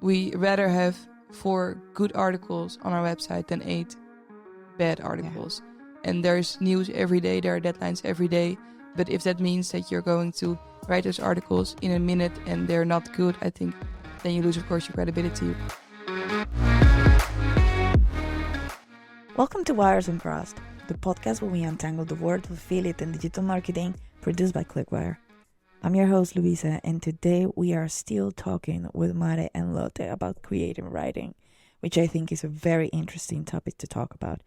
We rather have 4 good articles on our website than 8 bad articles. Yeah. And there's news every day, there are deadlines every day. But if that means that you're going to write those articles in a minute and they're not good, I think then you lose, of course, your credibility. Welcome to Wires Uncrossed, the podcast where we untangle the world of affiliate and digital marketing, produced by Clickwire. I'm your host, Luisa, and today we are still talking with Mare and Lotte about creative writing, which I think is a very interesting topic to talk about,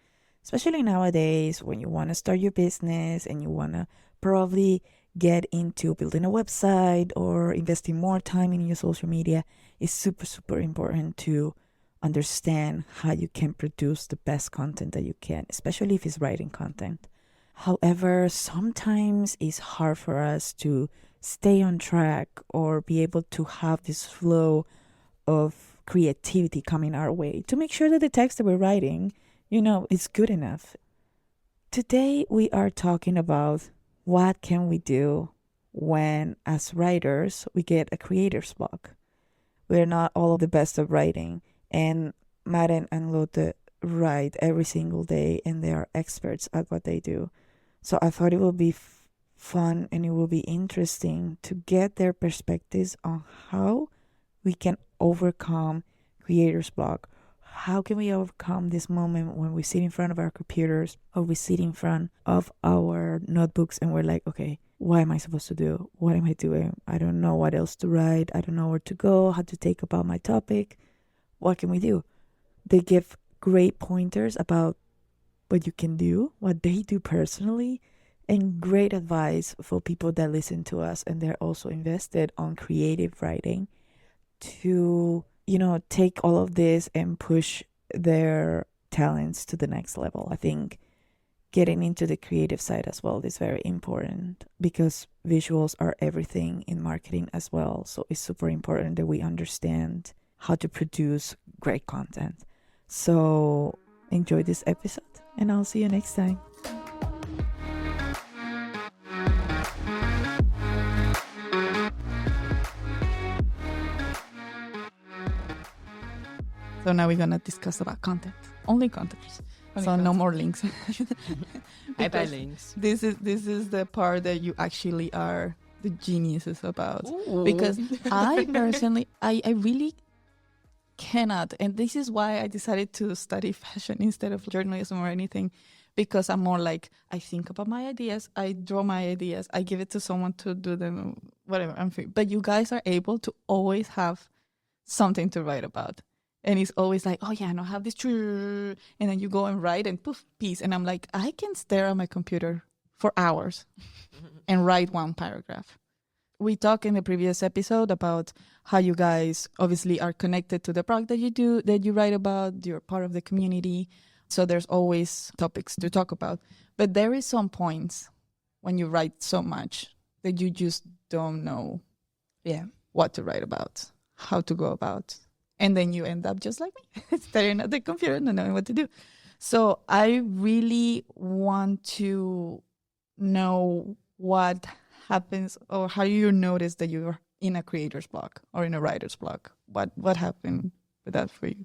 especially nowadays when you want to start your business and you want to probably get into building a website or investing more time in your social media. It's super important to understand how you can produce the best content that you can, especially if it's writing content. However, sometimes it's hard for us to stay on track or be able to have this flow of creativity coming our way to make sure that the text that we're writing, is good enough. Today, we are talking about what can we do when, as writers, we get a creator's block. We're not all of the best at writing. And Maren and Lotte write every single day, and they are experts at what they do. So I thought it would be fun and it will be interesting to get their perspectives on how we can overcome creator's block. How can we overcome this moment when we sit in front of our computers or we sit in front of our notebooks and we're like, okay, what am I supposed to do? What am I doing? I don't know what else to write. I don't know where to go, how to take about my topic. What can we do? They give great pointers about what you can do, what they do personally, and great advice for people that listen to us and they're also invested on creative writing to, take all of this and push their talents to the next level. I think getting into the creative side as well is very important because visuals are everything in marketing as well. So it's super important that we understand how to produce great content. So enjoy this episode and I'll see you next time. So now we're going to discuss about content. Only content. No more links. I buy links. This is the part that you actually are the geniuses about. Ooh. Because I personally, I really cannot, and this is why I decided to study fashion instead of journalism or anything, because I'm more like, I think about my ideas, I draw my ideas, I give it to someone to do them, whatever, I'm free. But you guys are able to always have something to write about. And it's always like, oh yeah, I have this, and then you go and write and poof, peace. And I'm like, I can stare at my computer for hours and write one paragraph. We talked in the previous episode about how you guys obviously are connected to the product that you do, that you write about. You're part of the community. So there's always topics to talk about. But there is some points when you write so much that you just don't know what to write about, how to go about. And then you end up just like me, staring at the computer and not knowing what to do. So I really want to know what happens or how you notice that you're in a creator's block or in a writer's block. What happened with that for you?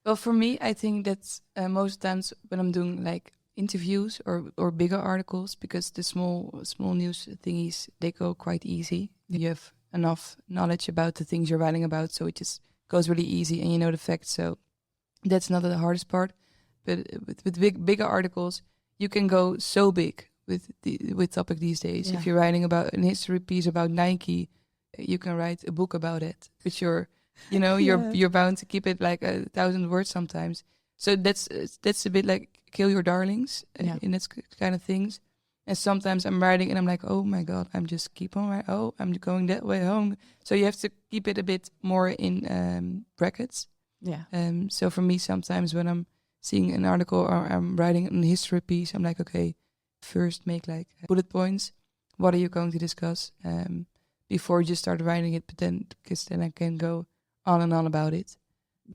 Well, for me, I think that's most times when I'm doing like interviews or bigger articles, because the small news thingies, they go quite easy. You have enough knowledge about the things you're writing about, so it just goes really easy and you know the facts. So that's not the hardest part. But with bigger articles, you can go so big with topic these days. Yeah. If you're writing about an history piece about Nike, you can write a book about it. But you're bound to keep it like 1,000 words sometimes. So that's a bit like kill your darlings in that kind of things. And sometimes I'm writing and I'm like, oh my God, I'm just keep on writing. Oh, I'm going that way home. So you have to keep it a bit more in brackets. Yeah. So for me, sometimes when I'm seeing an article or I'm writing a history piece, I'm like, okay, first make like bullet points. What are you going to discuss before you just start writing it? But then, because then I can go on and on about it.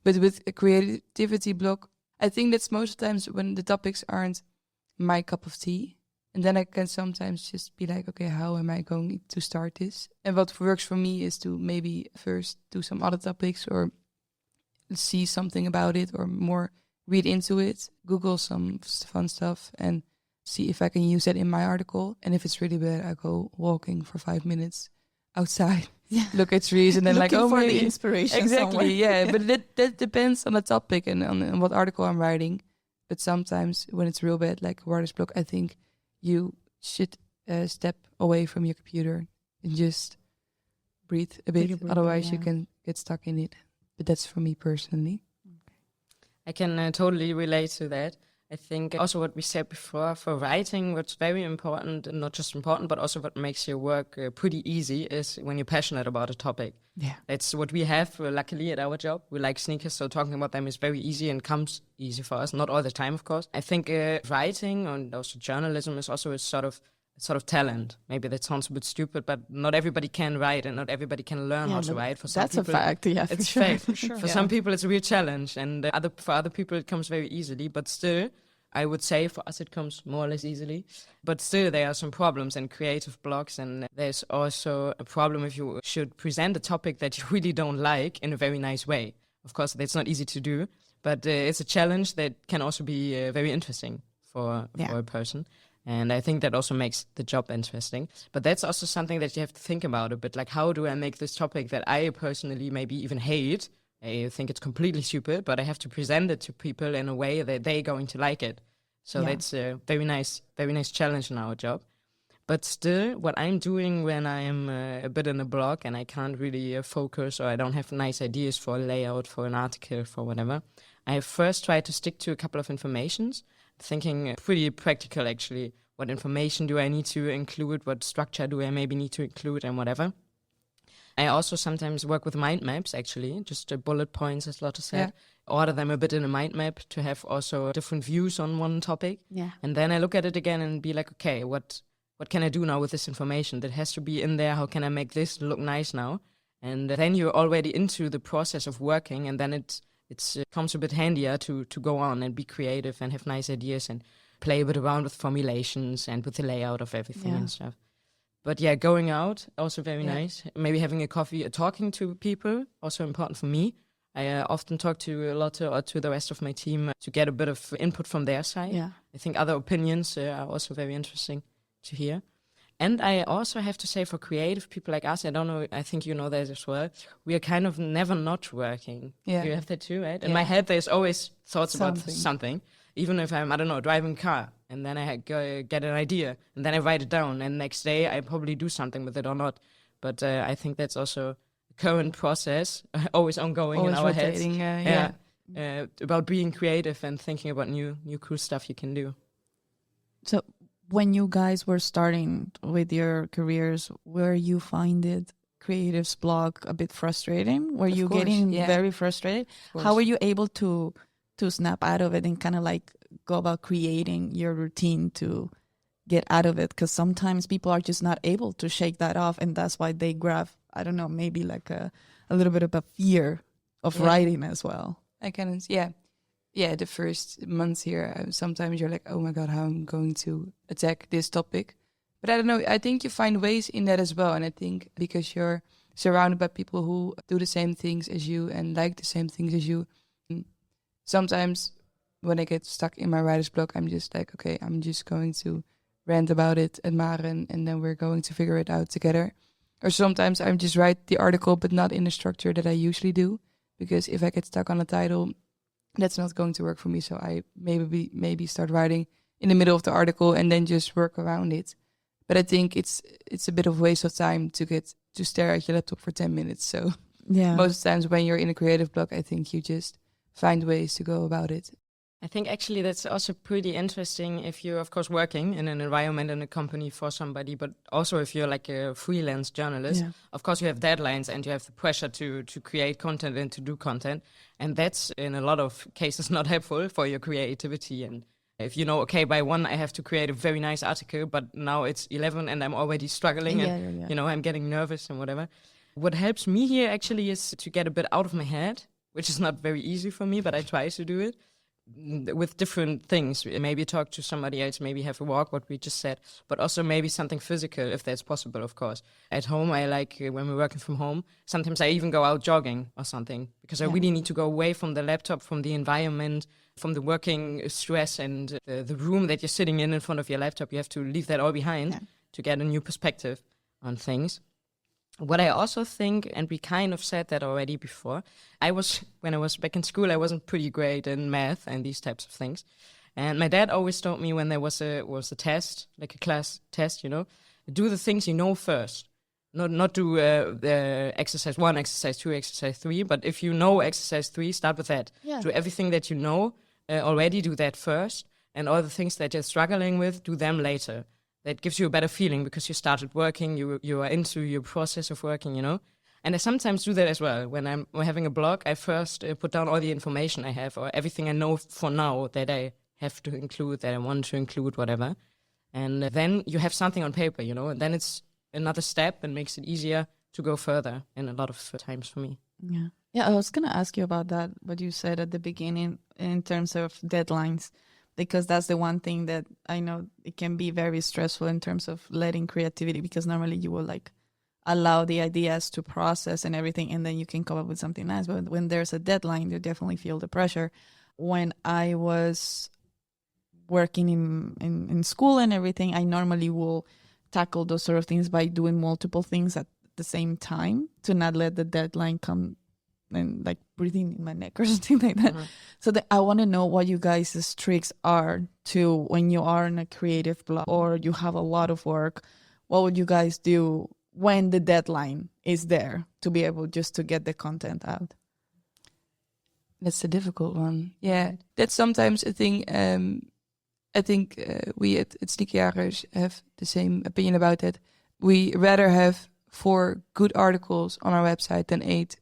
But with a creativity block, I think that's most times when the topics aren't my cup of tea. And then I can sometimes just be like, okay, how am I going to start this? And what works for me is to maybe first do some other topics or see something about it or more read into it, Google some fun stuff and see if I can use that in my article. And if it's really bad, I go walking for 5 minutes outside, look at trees, and then Looking like, for maybe the inspiration exactly, somewhere. yeah. But that depends on the topic and on what article I'm writing. But sometimes when it's real bad, like writer's block, I think you should step away from your computer and just breathe a bit. Otherwise, you can get stuck in it. But that's for me personally. I can totally relate to that. I think also what we said before, for writing, what's very important, and not just important, but also what makes your work pretty easy is when you're passionate about a topic. Yeah. That's what we have, luckily, at our job. We like sneakers, so talking about them is very easy and comes easy for us. Not all the time, of course. I think writing and also journalism is also a sort of talent. Maybe that sounds a bit stupid, but not everybody can write and not everybody can learn how to write. For some that's people, a fact. Yeah, it's for sure. fact. For sure. For some people, it's a real challenge, and for other people, it comes very easily. But still, I would say for us, it comes more or less easily. But still, there are some problems and creative blocks, and there's also a problem if you should present a topic that you really don't like in a very nice way. Of course, that's not easy to do, but it's a challenge that can also be very interesting for a person. And I think that also makes the job interesting. But that's also something that you have to think about a bit. Like, how do I make this topic that I personally maybe even hate? I think it's completely stupid, but I have to present it to people in a way that they're going to like it. So that's a very nice challenge in our job. But still, what I'm doing when I'm a bit in a blog and I can't really focus, or I don't have nice ideas for a layout, for an article, for whatever, I first try to stick to a couple of informations, thinking pretty practical actually. What information do I need to include? What structure do I maybe need to include and whatever? I also sometimes work with mind maps actually, just bullet points as Lotte said. Order them a bit in a mind map to have also different views on one topic. Yeah. And then I look at it again and be like, okay, what can I do now with this information? That has to be in there. How can I make this look nice now? And then you're already into the process of working, and then it comes a bit handier to go on and be creative and have nice ideas and play a bit around with formulations and with the layout of everything and stuff. But yeah, going out, also very nice. Maybe having a coffee, talking to people, also important for me. I often talk to Lotte or to the rest of my team to get a bit of input from their side. Yeah. I think other opinions are also very interesting to hear. And I also have to say, for creative people like us, I don't know, I think you know that as well, we are kind of never not working. Yeah. You have that too, right? In my head, there's always thoughts about something. Even if I'm, I don't know, driving a car, and then I get an idea, and then I write it down, and next day I probably do something with it or not. But I think that's also a current process, always ongoing Always in our rotating, heads. About being creative and thinking about new cool stuff you can do. So when you guys were starting with your careers, were you find it creative's block a bit frustrating? Were you getting very frustrated? How were you able to snap out of it and kind of like go about creating your routine to get out of it? Because sometimes people are just not able to shake that off, and that's why they grab, I don't know, maybe like a little bit of a fear of writing as well. I can, the first months here, sometimes you're like, oh my God, how I'm going to attack this topic. But I don't know, I think you find ways in that as well. And I think because you're surrounded by people who do the same things as you and like the same things as you, sometimes when I get stuck in my writer's block, I'm just like, okay, I'm just going to rant about it at Maren, and then we're going to figure it out together. Or sometimes I just write the article, but not in the structure that I usually do, because if I get stuck on a title, that's not going to work for me. So I maybe start writing in the middle of the article and then just work around it. But I think it's a bit of waste of time to stare at your laptop for 10 minutes. So most times when you're in a creative block, I think you just find ways to go about it. I think actually that's also pretty interesting if you're, of course, working in an environment in a company for somebody, but also if you're like a freelance journalist. Yeah. Of course, you have deadlines and you have the pressure to create content and to do content. And that's, in a lot of cases, not helpful for your creativity. And if you know, okay, by 1 I have to create a very nice article, but now it's 11 and I'm already struggling and, you know, I'm getting nervous and whatever. What helps me here actually is to get a bit out of my head, which is not very easy for me, but I try to do it. with different things. Maybe talk to somebody else, maybe have a walk, what we just said, but also maybe something physical, if that's possible, of course. At home, I like, when we're working from home, sometimes I even go out jogging or something, because I really need to go away from the laptop, from the environment, from the working stress and the room that you're sitting in front of your laptop. You have to leave that all behind to get a new perspective on things. What I also think, and we kind of said that already before, when I was back in school, I wasn't pretty great in math and these types of things. And my dad always told me when there was a test, like a class test, do the things you know first. Not do the exercise 1, exercise 2, exercise 3, but if you know exercise 3, start with that. Yeah. Do everything that you know already, do that first, and all the things that you're struggling with, do them later. That gives you a better feeling because you started working, you are into your process of working, And I sometimes do that as well. When I'm having a blog, I first put down all the information I have or everything I know for now that I have to include, that I want to include, whatever. And then you have something on paper, and then it's another step and makes it easier to go further in a lot of times for me. Yeah, I was going to ask you about that, what you said at the beginning in terms of deadlines. Because that's the one thing that I know it can be very stressful in terms of letting creativity, because normally you will allow the ideas to process and everything, and then you can come up with something nice. But when there's a deadline, you definitely feel the pressure. When I was working in school and everything, I normally will tackle those sort of things by doing multiple things at the same time to not let the deadline come and breathing in my neck or something like that. So I want to know what you guys' tricks are to when you are in a creative block or you have a lot of work. What would you guys do when the deadline is there to be able just to get the content out? That's a difficult one. Yeah, that's sometimes a thing. I think we at Sneakyjagers have the same opinion about that. We rather have 4 good articles on our website than 8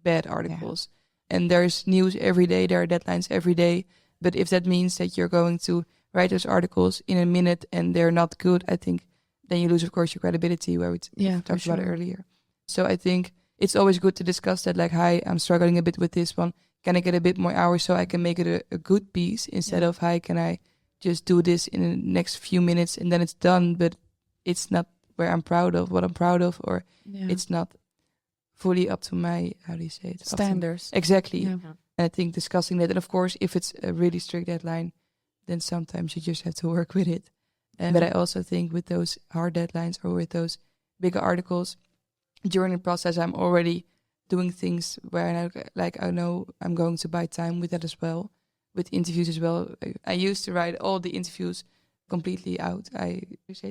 bad articles. And there's news every day, there are deadlines every day. But if that means that you're going to write those articles in a minute and they're not good, I think then you lose, of course, your credibility, where we talked about it earlier. So I think it's always good to discuss that, hi, I'm struggling a bit with this one. Can I get a bit more hours so I can make it a good piece instead of, hi, can I just do this in the next few minutes and then it's done, but it's not where I'm proud of, what I'm proud of, or it's not fully up to my, how do you say it? Standards. Exactly. Yeah. And I think discussing that, and of course, if it's a really strict deadline, then sometimes you just have to work with it. But I also think with those hard deadlines or with those bigger articles, during the process, I'm already doing things where I know I'm going to buy time with that as well, with interviews as well. I used to write all the interviews completely out.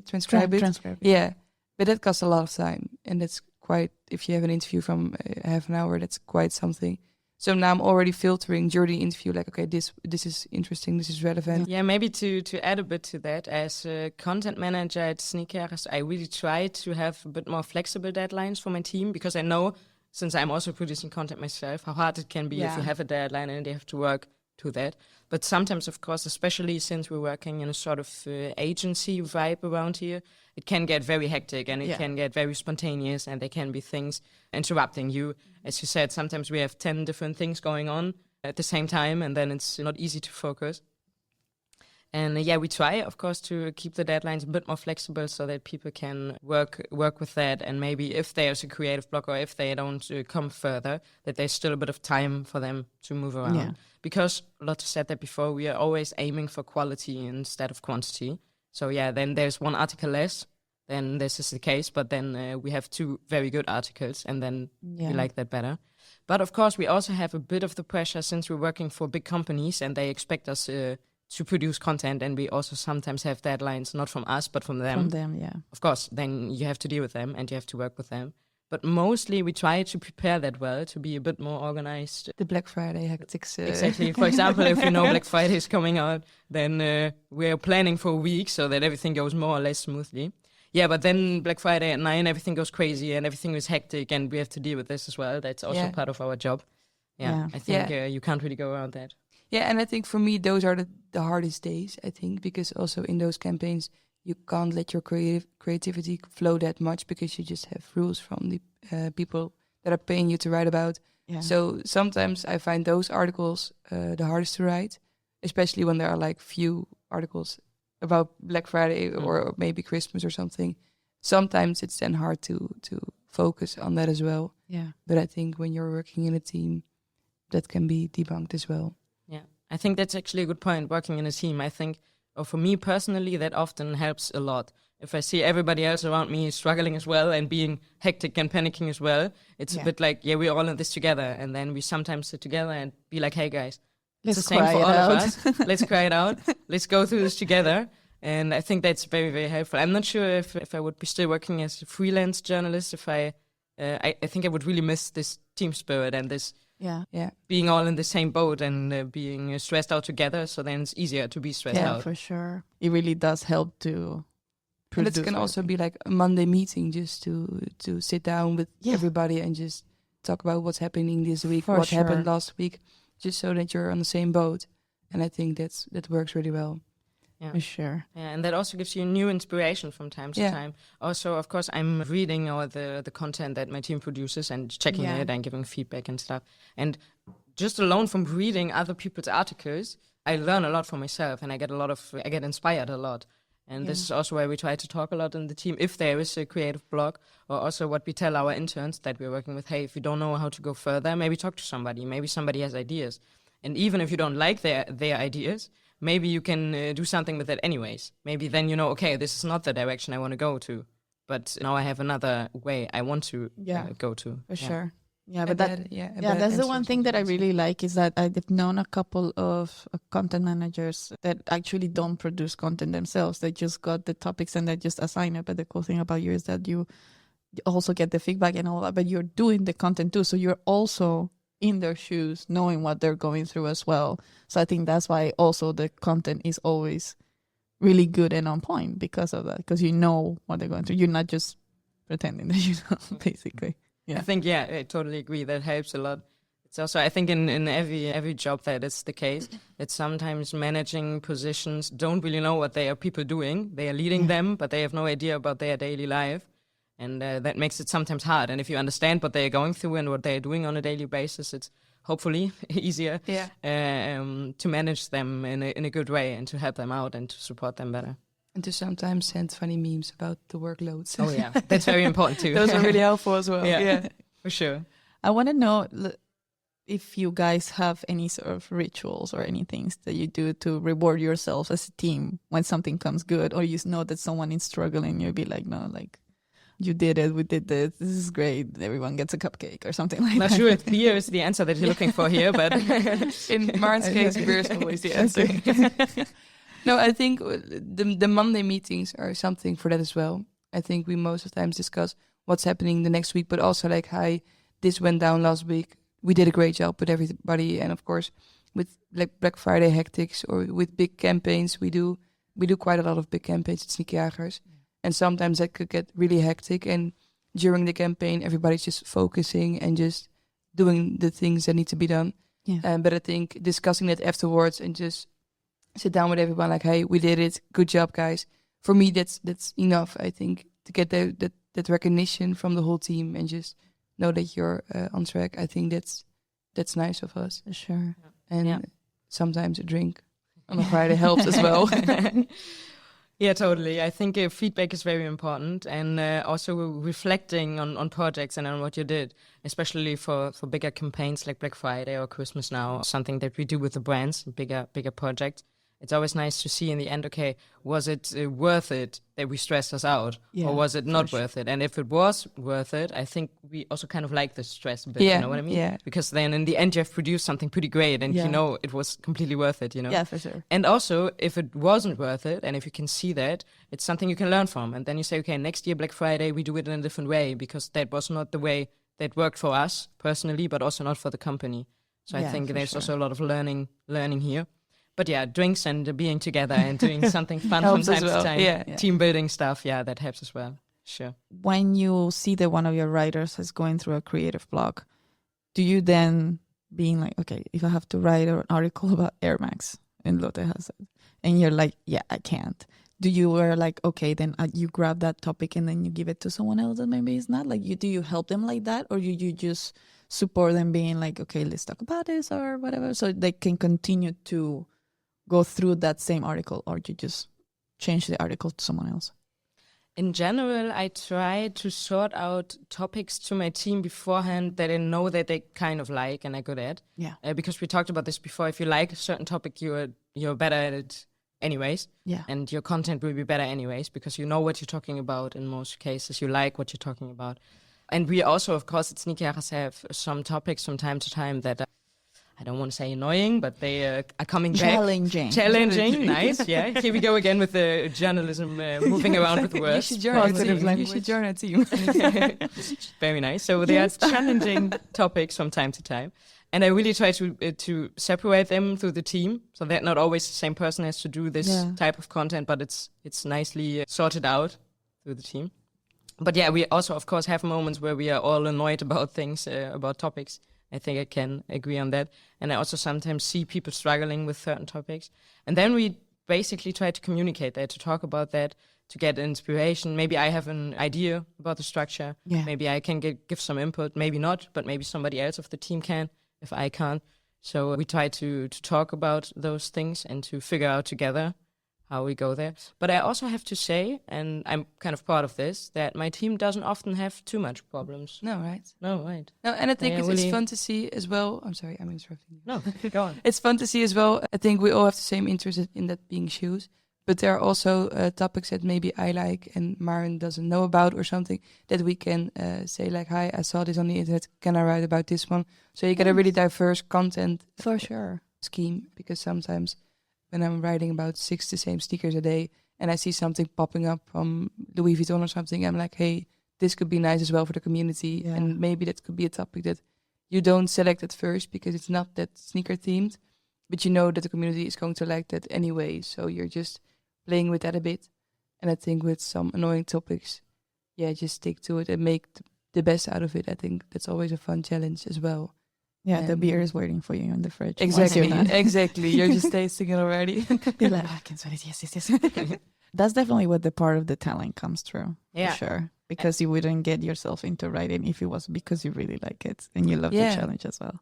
Transcribe it. Yeah, but that costs a lot of time, and that's quite, if you have an interview from half an hour, that's quite something. So now I'm already filtering during the interview, okay, this is interesting, this is relevant. Yeah, maybe to add a bit to that, as a content manager at Sneakyjagers, I really try to have a bit more flexible deadlines for my team, because I know, since I'm also producing content myself, how hard it can be if you have a deadline and they have to work to that. But sometimes, of course, especially since we're working in a sort of agency vibe around here, it can get very hectic and it can get very spontaneous, and there can be things interrupting you. As you said, sometimes we have 10 different things going on at the same time, and then it's not easy to focus. And we try, of course, to keep the deadlines a bit more flexible so that people can work with that. And maybe if there's a creative block or if they don't come further, that there's still a bit of time for them to move around. Yeah. Because Lotte said that before, we are always aiming for quality instead of quantity. So then there's one article less, then this is the case. But then we have 2 very good articles, and then we like that better. But of course, we also have a bit of the pressure since we're working for big companies and they expect us to produce content, and we also sometimes have deadlines, not from us, but from them. From them, yeah. Of course, then you have to deal with them and you have to work with them. But mostly we try to prepare that well, to be a bit more organized. The Black Friday hectics. Exactly. For example, if you know Black Friday is coming out, then we're planning for a week so that everything goes more or less smoothly. Yeah, but then Black Friday at 9, everything goes crazy and everything is hectic, and we have to deal with this as well. That's also part of our job. Yeah. I think you can't really go around that. Yeah, and I think for me, those are the hardest days, I think, because also in those campaigns, you can't let your creativity flow that much because you just have rules from the people that are paying you to write about. Yeah. So sometimes I find those articles the hardest to write, especially when there are like few articles about Black Friday or maybe Christmas or something. Sometimes it's then hard to focus on that as well. Yeah. But I think when you're working in a team, that can be debunked as well. Yeah, I think that's actually a good point, working in a team. I think, or for me personally, that often helps a lot. If I see everybody else around me struggling as well and being hectic and panicking as well, it's a bit like, yeah, we're all in this together. And then we sometimes sit together and be like, hey guys, Let's it's the same cry for it all out. of us. Let's cry it out. Let's go through this together. And I think that's very, very helpful. I'm not sure if I would be still working as a freelance journalist if I think I would really miss this team spirit and this being all in the same boat and being stressed out together. So then it's easier to be stressed Yeah, out. for sure. It really does help to And produce. it can also be like a Monday meeting just to sit down with everybody and just talk about what's happening this week, For what sure. happened last week, just so that you're on the same boat. And I think that works really well. Yeah. For sure. Yeah, and that also gives you new inspiration from time to time. Also, of course, I'm reading all the content that my team produces and checking it and giving feedback and stuff. And just alone from reading other people's articles, I learn a lot for myself, and I get inspired a lot. And this is also where we try to talk a lot in the team. If there is a creative block, or also what we tell our interns that we're working with, hey, if you don't know how to go further, maybe talk to somebody. Maybe somebody has ideas. And even if you don't like their ideas, maybe you can do something with it anyways. Maybe then you know, okay, this is not the direction I want to go to, but now I have another way I want to go to. For sure. Yeah, A but bad that's the answer one thing that I sometimes. really like is that I've known a couple of content managers that actually don't produce content themselves. They just got the topics and they just assign it. But the cool thing about you is that you also get the feedback and all that, but you're doing the content too. So you're also in their shoes, knowing what they're going through as well. So I think that's why also the content is always really good and on point because of that, because you know what they're going through. You're not just pretending that you know, basically. Yeah. I think, I totally agree. That helps a lot. It's also, I think in every job that is the case, that sometimes managing positions don't really know what they are people doing. They are leading them, but they have no idea about their daily life. And that makes it sometimes hard. And if you understand what they're going through and what they're doing on a daily basis, it's hopefully easier to manage them in a good way and to help them out and to support them better. And to sometimes send funny memes about the workloads. Oh, yeah. That's very important too. Those are really helpful as well. Yeah, for sure. I want to know if you guys have any sort of rituals or any things that you do to reward yourself as a team when something comes good, or you know that someone is struggling, you'll be like, no, like, you did it, we did this is great, everyone gets a cupcake or something like Not that. sure if beer is the answer that you're looking for here, but In Maarten's case, beer is always the answer. No, I think the Monday meetings are something for that as well. I think we most of the times discuss what's happening the next week, but also like, hi, this went down last week. We did a great job with everybody. And of course, with like Black Friday hectics or with big campaigns, we do quite a lot of big campaigns at Sneakjagers. And sometimes that could get really hectic. And during the campaign, everybody's just focusing and just doing the things that need to be done. Yeah. But I think discussing that afterwards and just sit down with everyone like, hey, we did it. Good job, guys. For me, that's enough, I think, to get that recognition from the whole team and just know that you're on track. I think that's nice of us. For sure. And sometimes a drink on a Friday helps as well. Yeah, totally. I think feedback is very important, and also reflecting on projects and on what you did, especially for bigger campaigns like Black Friday or Christmas now, something that we do with the brands, bigger projects. It's always nice to see in the end, okay, was it worth it that we stressed us out, or was it not worth it? And if it was worth it, I think we also kind of like the stress a bit, you know what I mean? Yeah. Because then in the end you have produced something pretty great and you know it was completely worth it, you know? Yeah, for sure. And also, if it wasn't worth it, and if you can see that, it's something you can learn from. And then you say, okay, next year, Black Friday, we do it in a different way, because that was not the way that worked for us personally, but also not for the company. So I think there's also a lot of learning here. But yeah, drinks and being together and doing something fun from Helps as time well. to time. Yeah. Team building stuff, that helps as well. Sure. When you see that one of your writers is going through a creative block, do you then being like, okay, if I have to write an article about Air Max, and Lotte has it, and you're like, yeah, I can't. Do you were like, okay, then you grab that topic and then you give it to someone else that maybe it's not? Like, do you help them like that, or you just support them being like, okay, let's talk about this or whatever, so they can continue to go through that same article, or you just change the article to someone else? In general, I try to sort out topics to my team beforehand that I know that they kind of like and are good at. Yeah. Because we talked about this before. If you like a certain topic, you're better at it anyways. Yeah. And your content will be better anyways because you know what you're talking about in most cases. You like what you're talking about. And we also, of course, at Sneaky Arras have some topics from time to time that I don't want to say annoying, but they are coming Challenging. back. Challenging. Nice, yeah. Here we go again with the journalism moving around with words. You should join our Positive team. language. You should join our team. Very nice. So they are challenging topics from time to time. And I really try to separate them through the team so that not always the same person has to do this type of content, but it's nicely sorted out through the team. But yeah, we also, of course, have moments where we are all annoyed about things, about topics. I think I can agree on that. And I also sometimes see people struggling with certain topics. And then we basically try to communicate that, to talk about that, to get inspiration. Maybe I have an idea about the structure. Yeah. Maybe I can give some input. Maybe not, but maybe somebody else of the team can if I can't. So we try to talk about those things and to figure out together how we go there. But I also have to say, and I'm kind of proud of this, that my team doesn't often have too much problems. No, right? No, right. No, and I think Yeah, it's really- fun to see as well. I'm sorry, I'm interrupting you. No, go on. It's fun to see as well. I think we all have the same interest in that being shoes. But there are also topics that maybe I like and Maren doesn't know about or something that we can say like, hi, I saw this on the internet. Can I write about this one? So you get a really diverse content For sure. scheme, because sometimes when I'm writing about 6 the same sneakers a day and I see something popping up from Louis Vuitton or something, I'm like, hey, this could be nice as well for the community. Yeah. And maybe that could be a topic that you don't select at first because it's not that sneaker themed, but you know that the community is going to like that anyway. So you're just playing with that a bit. And I think with some annoying topics, just stick to it and make the best out of it. I think that's always a fun challenge as well. Yeah, the And- beer is waiting for you in the fridge. Exactly, Once you're done. exactly. You're just tasting it already. You're like, I can smell it. Yes, yes, yes. That's definitely what the part of the talent comes through. Yeah. For sure. Because you wouldn't get yourself into writing if it was because you really like it and you love Yeah. the challenge as well.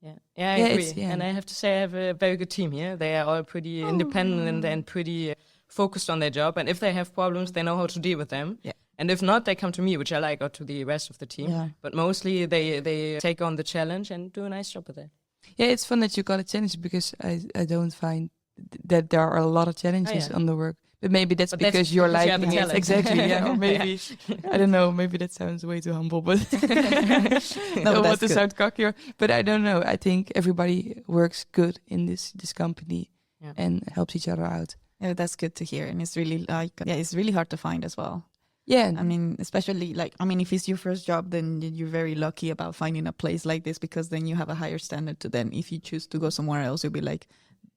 I Yeah, agree. it's- And I have to say I have a very good team here. They are all pretty independent and pretty focused on their job. And if they have problems, they know how to deal with them. Yeah. And if not, they come to me, which I like, or to the rest of the team. Yeah. But mostly they take on the challenge and do a nice job with it. Yeah, it's fun that you call it challenge because I don't find that there are a lot of challenges yeah. on the work. But maybe that's But that's because you're because you like have the talent. exactly, yeah. Or maybe I don't know. Maybe that sounds way too humble, but I but don't that's want to good. sound cocky. But I don't know. I think everybody works good in this company Yeah. and helps each other out. Yeah, that's good to hear. And it's really it's really hard to find as well. Yeah, I mean, especially if it's your first job, then you're very lucky about finding a place like this because then you have a higher standard to then if you choose to go somewhere else, you'll be like,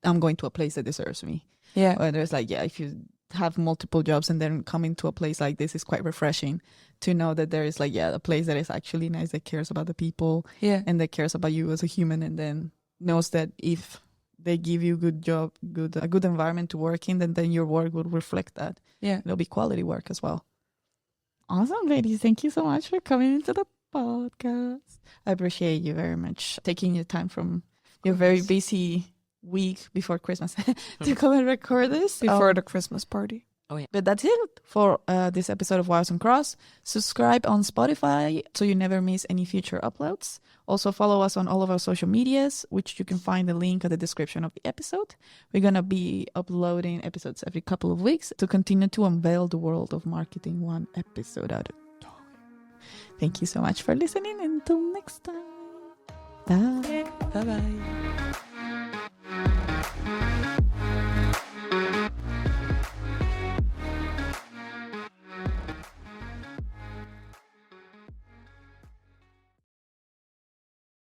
I'm going to a place that deserves me. yeah, Or there's if you have multiple jobs and then coming to a place like this is quite refreshing to know that there is a place that is actually nice, that cares about the people yeah. and that cares about you as a human, and then knows that if they give you a good environment to work in, then your work will reflect that. Yeah. It'll be quality work as well. Awesome, ladies. Thank you so much for coming into the podcast. I appreciate you very much taking your time from your very busy week before Christmas to come and record this. Before the Christmas party. But that's it for this episode of Wires and Cross. Subscribe on Spotify so you never miss any future uploads. Also follow us on all of our social medias, which you can find the link in the description of the episode. We're going to be uploading episodes every couple of weeks to continue to unveil the world of marketing one episode at a time. Thank you so much for listening. Until next time. Bye. Bye bye.